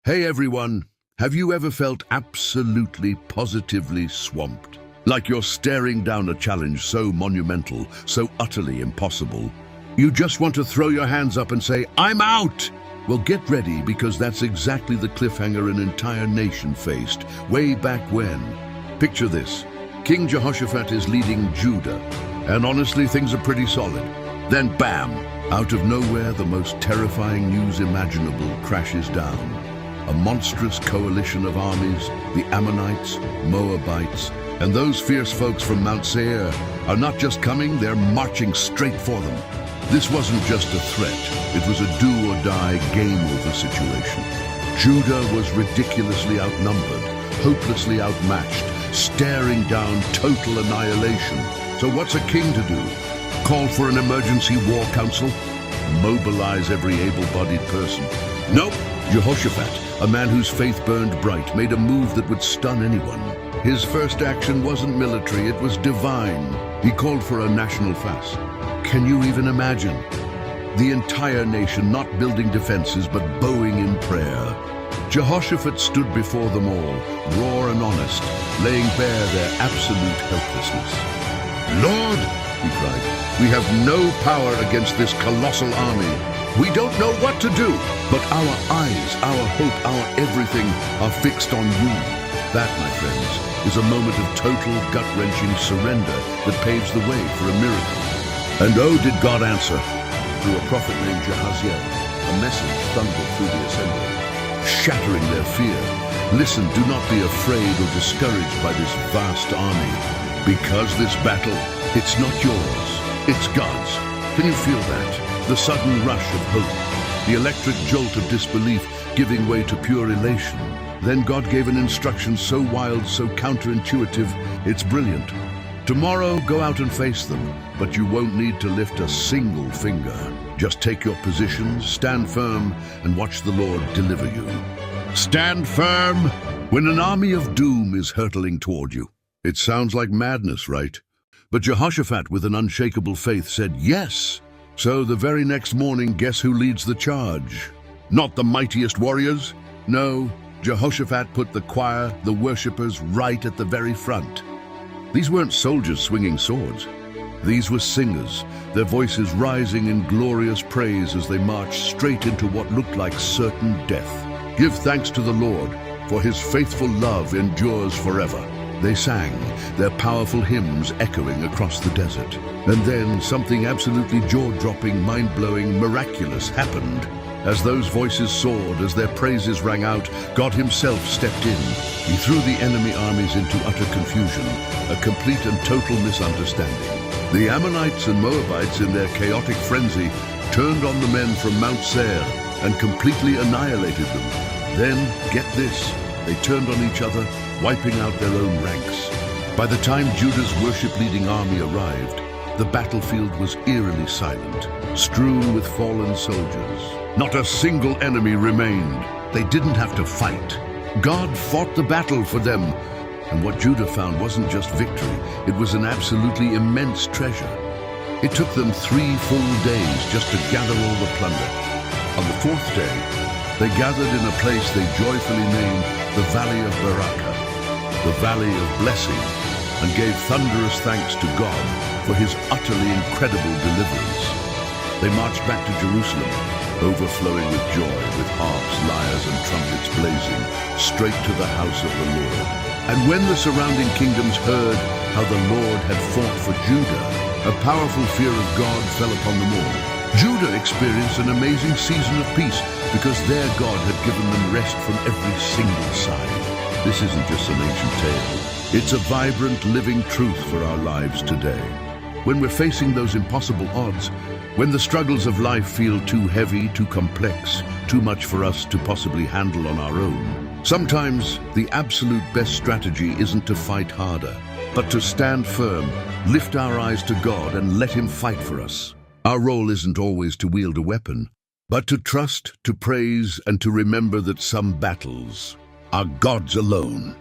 Hey everyone, have you ever felt absolutely positively swamped? Like you're staring down a challenge so monumental, so utterly impossible. You just want to throw your hands up and say, "I'm out!" Well, get ready, because that's exactly the cliffhanger an entire nation faced way back when. Picture this. King Jehoshaphat is leading Judah, and honestly, things are pretty solid. Then bam! Out of nowhere, the most terrifying news imaginable crashes down. A monstrous coalition of armies, the Ammonites, Moabites, and those fierce folks from Mount Seir are not just coming, they're marching straight for them. This wasn't just a threat, it was a do-or-die, game-over situation. Judah was ridiculously outnumbered, hopelessly outmatched, staring down total annihilation. So what's a king to do? Call for an emergency war council? Mobilize every able-bodied person? Nope. Jehoshaphat, a man whose faith burned bright, made a move that would stun anyone. His first action wasn't military, it was divine. He called for a national fast. Can you even imagine? The entire nation not building defenses but bowing in prayer. Jehoshaphat stood before them all, raw and honest, laying bare their absolute helplessness. "Lord," he cried, "we have no power against this colossal army. We don't know what to do, but our eyes, our hope, our everything are fixed on you." That, my friends, is a moment of total gut-wrenching surrender that paves the way for a miracle. And oh, did God answer. Through a prophet named Jehaziel, a message thundered through the assembly, shattering their fear. Listen, do not be afraid or discouraged by this vast army, because this battle, it's not yours, it's God's. Can you feel that? The sudden rush of hope, the electric jolt of disbelief giving way to pure elation. Then God gave an instruction so wild, so counterintuitive, it's brilliant. Tomorrow, go out and face them, but you won't need to lift a single finger. Just take your positions, stand firm, and watch the Lord deliver you. Stand firm when an army of doom is hurtling toward you. It sounds like madness, right? But Jehoshaphat, with an unshakable faith, said yes. So the very next morning, guess who leads the charge? Not the mightiest warriors. No, Jehoshaphat put the choir, the worshippers, right at the very front. These weren't soldiers swinging swords. These were singers, their voices rising in glorious praise as they marched straight into what looked like certain death. Give thanks to the Lord, for his faithful love endures forever. They sang, their powerful hymns echoing across the desert. And then something absolutely jaw-dropping, mind-blowing, miraculous happened. As those voices soared, as their praises rang out, God himself stepped in. He threw the enemy armies into utter confusion, a complete and total misunderstanding. The Ammonites and Moabites, in their chaotic frenzy, turned on the men from Mount Seir and completely annihilated them. Then, get this, they turned on each other, wiping out their own ranks. By the time Judah's worship-leading army arrived, the battlefield was eerily silent, strewn with fallen soldiers. Not a single enemy remained. They didn't have to fight. God fought the battle for them. And what Judah found wasn't just victory, it was an absolutely immense treasure. It took them 3 full days just to gather all the plunder. On the 4th day, they gathered in a place they joyfully named the Valley of Barakah, the Valley of Blessing, and gave thunderous thanks to God for his utterly incredible deliverance. They marched back to Jerusalem, overflowing with joy, with harps, lyres, and trumpets blazing, straight to the house of the Lord. And when the surrounding kingdoms heard how the Lord had fought for Judah, a powerful fear of God fell upon them all. Judah experienced an amazing season of peace because their God had given them rest from every single side. This isn't just some ancient tale. It's a vibrant, living truth for our lives today. When we're facing those impossible odds, when the struggles of life feel too heavy, too complex, too much for us to possibly handle on our own, sometimes the absolute best strategy isn't to fight harder, but to stand firm, lift our eyes to God, and let him fight for us. Our role isn't always to wield a weapon, but to trust, to praise, and to remember that some battles are God's alone.